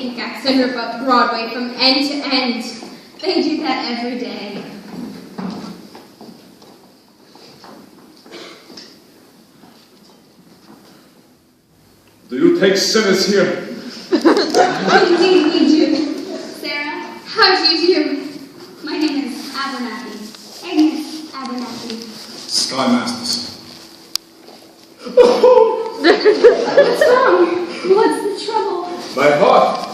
take pickaxe and rip up Broadway from end to end. They do that every day. Do you take sinners here? Indeed we do. Sarah, how do you do? My name is Abernathy. Agnes Abernathy. Sky Masters. What's wrong? What's the trouble? My heart.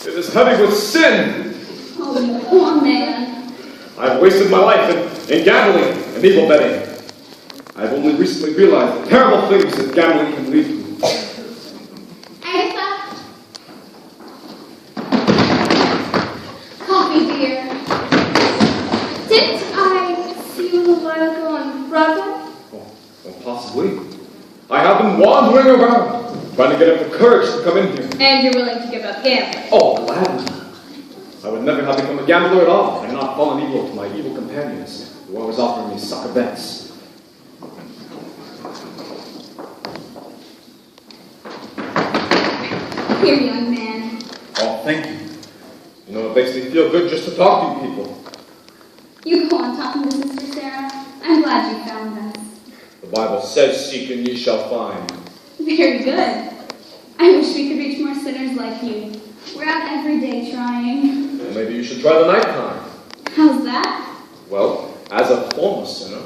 It is heavy with sin. Oh, poor man. I've wasted my life in gambling and evil betting. I've only recently realized the terrible things that gambling can lead to. Agatha? Coffee, dear. Didn't I see you a little while ago on Broadway? Well, possibly. I have been wandering around, trying to get up the courage to come in here. And you're willing to give up gambling? Oh, gladly. I would never have become a gambler at all, had not fallen evil to my evil companions, who always offering me sucker bets. Here, young man. Oh, thank you. You know, it makes me feel good just to talk to you people. You go on talking to Sister Sarah. I'm glad you found us. The Bible says, seek and ye shall find. Very good. I wish we could reach more sinners like you. We're out every day trying. Well, maybe you should try the nighttime. How's that? Well, as a former sinner,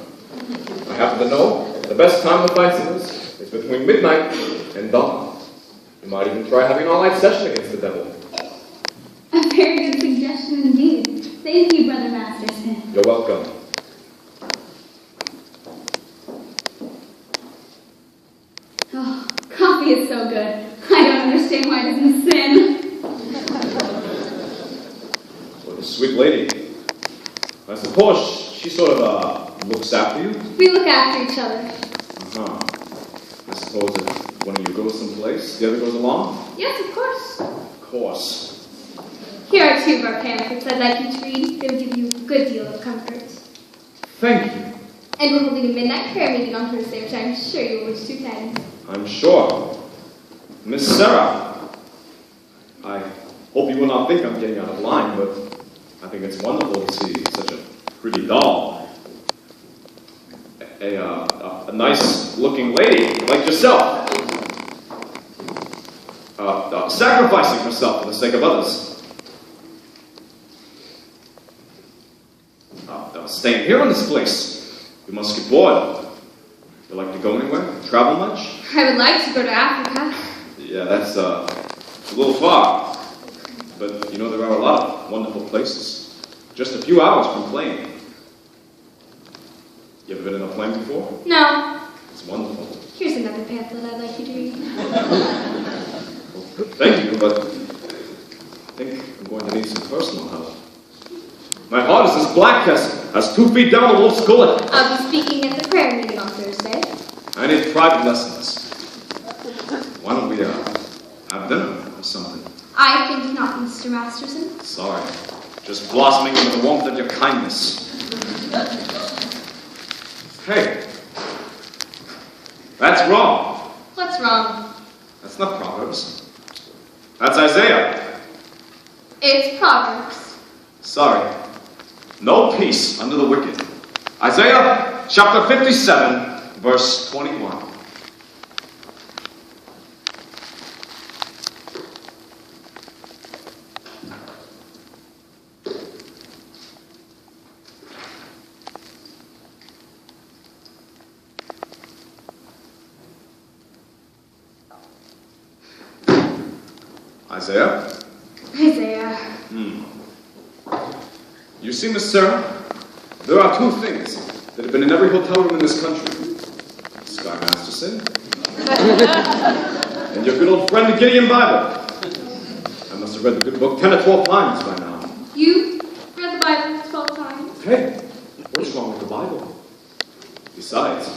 I happen to know the best time to find sinners is between midnight and dawn. You might even try having an all-night session against the devil. A very good suggestion indeed. Thank you, Brother Masterson. You're welcome. Oh, coffee is so good. I don't understand why it isn't sin. What a sweet lady. I suppose she sort of looks after you? We look after each other. Uh-huh. I suppose if one of you goes someplace, the other goes along? Yes, of course. Of course. Here are two of our pamphlets I'd like you to read. They will give you a good deal of comfort. Thank you. And we're holding a midnight prayer meeting on Thursday, which I'm sure you will wish to attend. I'm sure. Miss Sarah, I hope you will not think I'm getting out of line, but I think it's wonderful to see such a pretty doll. A nice-looking lady like yourself. Sacrificing herself for the sake of others. Staying here in this place. You must get bored. You like to go anywhere? Travel much? I would like to go to Africa. Yeah, that's a little far. But you know, there are a lot of wonderful places. Just a few hours from plane. You ever been in a plane before? No. It's wonderful. Here's another pamphlet I'd like you to read. Well, thank you, but I think I'm going to need some personal help. My heart is as black as 2 feet down a wolf's gullet. I'll be speaking at the prayer meeting on Thursday. I need private lessons. Why don't we have dinner or something? I think not, Mr. Masterson. Sorry. Just blossoming into the warmth of your kindness. Hey. That's wrong. What's wrong? That's not Proverbs. That's Isaiah. It's Proverbs. Sorry. No peace under the wicked. Isaiah chapter 57, verse 21. Isaiah? Isaiah. You see, Miss Sarah, there are 2 things that have been in every hotel room in this country. Sky Masterson and your good old friend, the Gideon Bible. I must have read the good book 10 or 12 times by now. You read the Bible 12 times? Hey, what's wrong with the Bible? Besides,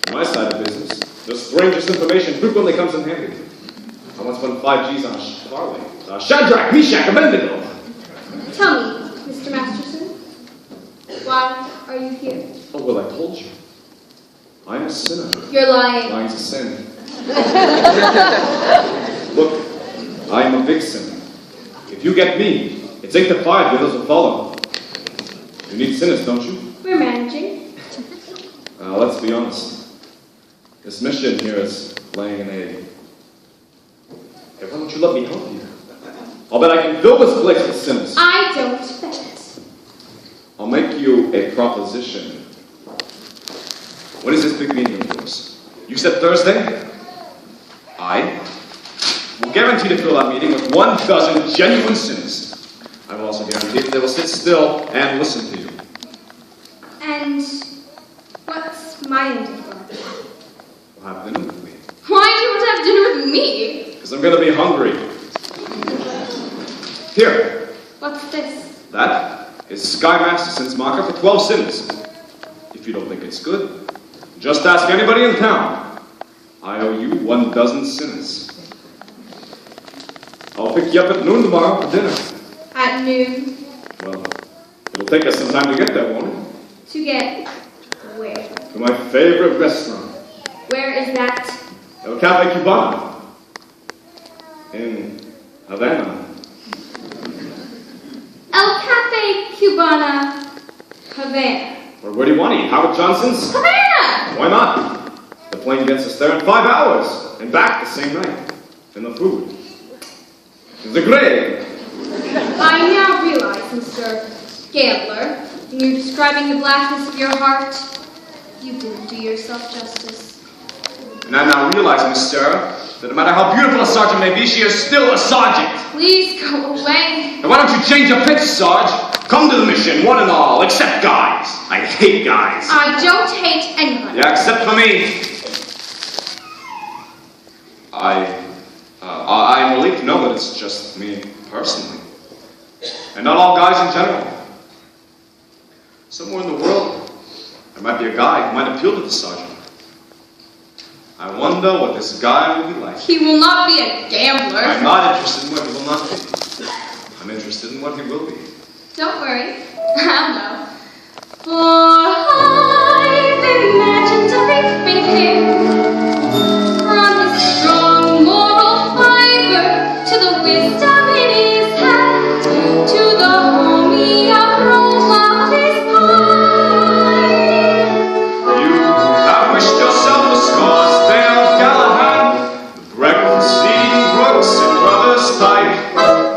on my side of business, the strangest information frequently comes in handy. I once won 5 G's on a parlay. Shadrach, Meshach, Abednego. Tell me, Mr. Masterson, why are you here? Oh, well, I told you. I'm a sinner. You're lying. Lying's a sin. Look, I am a big sinner. If you get me, it's 8 to 5, the others will follow. You need sinners, don't you? We're managing. Let's be honest. This mission here is laying an egg. Hey, why don't you let me help you? I'll bet I can fill this place with sinners. I don't bet. I'll make you a proposition. What is this big meeting of yours? You said Thursday? I will guarantee to fill that meeting with 12 genuine sinners. I will also guarantee that they will sit still and listen to you. And what's my end of the bargain? We'll have dinner with me. Why do you want to have dinner with me? Because I'm going to be hungry. Here. What's this? That is Sky Masterson's marker for 12 sinners. If you don't think it's good, just ask anybody in town. I owe you 12 sinners. I'll pick you up at noon tomorrow for dinner. At noon? Well, it'll take us some time to get there, won't it? To get where? To my favorite restaurant. Where is that? El Cafe Cubano. In Havana. El Cafe Cubana, Havana. Or where do you want to eat? Howard Johnson's? Havana! Why not? The plane gets us there in 5 hours. And back the same night. And the food. The grave. I now realize, Mr. Gambler, when you're describing the blackness of your heart, you didn't do yourself justice. And I now realize, Miss Sarah, that no matter how beautiful a sergeant may be, she is still a sergeant. Please go away. And why don't you change your pitch, Sarge? Come to the mission, one and all, except guys. I hate guys. I don't hate anyone. Yeah, except for me. I'm relieved to know that it's just me personally. And not all guys in general. Somewhere in the world, there might be a guy who might appeal to the sergeant. I wonder what this guy will be like. He will not be a gambler. I'm not interested in what he will not be. I'm interested in what he will be. Don't worry. I'll know. For I've imagined everything from his strong moral fiber to the wisdom in his head to the homey aroma of his pie. You have wished yourself a Scarsdale Galahad, the breakfast eating Brooks and Brothers type.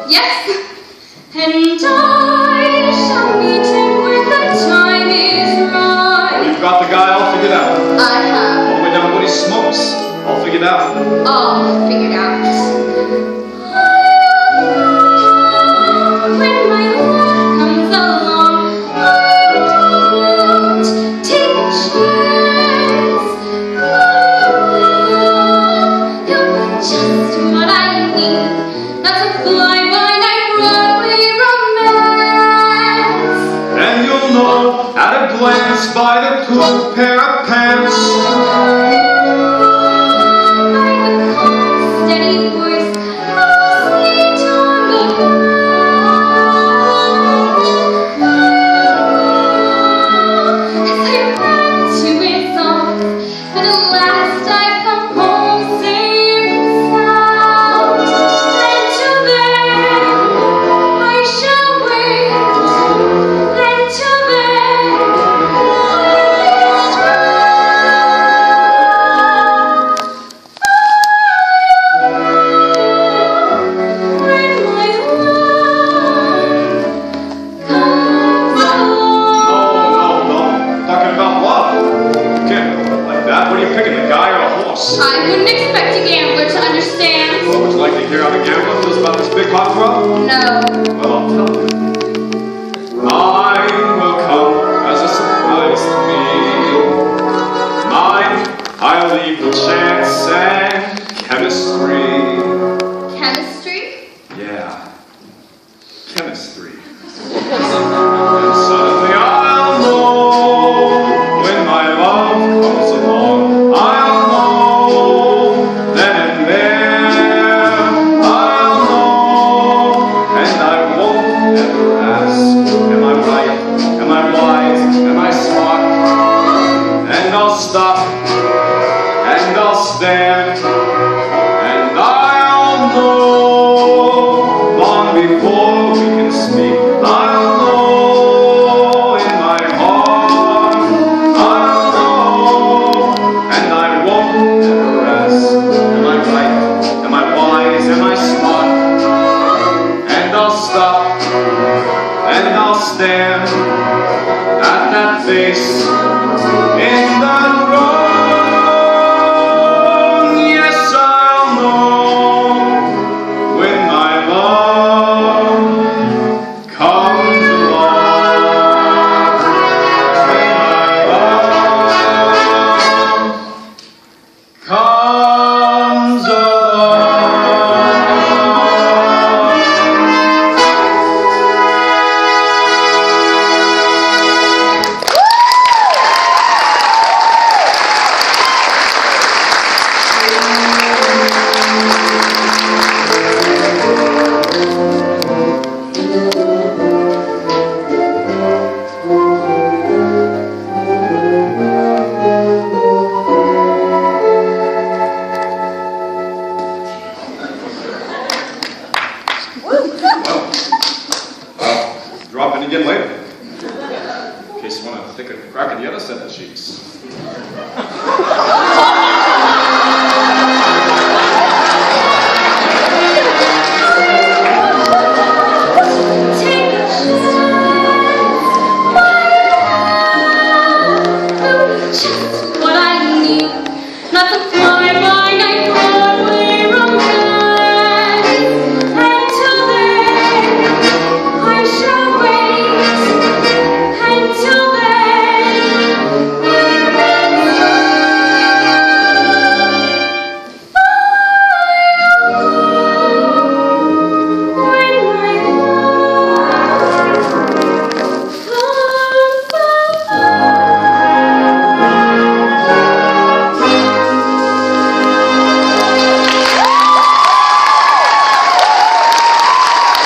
Yes, and I shall meet him when the time is right. Well, you've got the guy all figured out. I have All the way down to what he smokes, all figured out. all figured out. When my love comes along, I won't take a chance. You'll be just what I need. That's a fly-by-night Broadway romance. And you'll know at a glance by the cool pair of pants. By the calm, steady voice, how sweet on the as I run to his arms, but at last I come home safe and sound. And till then I shall wait. And till then I when my love comes along. No. Talking about love. You can't go like that. What are you picking, the guy or a horse? I wouldn't expect a gambler to understand. Well, would you like to hear how the gambler feels about this big hot rod? No. Well, I'll tell you. Mine will come as a surprise to me. Mine, I'll leave the chance and chemistry. Chemistry? Yeah, chemistry. And suddenly I'll know when my love comes along. I'll know then and there. I'll know, and face in the wrong. Yes, I'll know when my love comes along. When my love comes drop in again later. In case you want to take a crack at the other set of cheeks.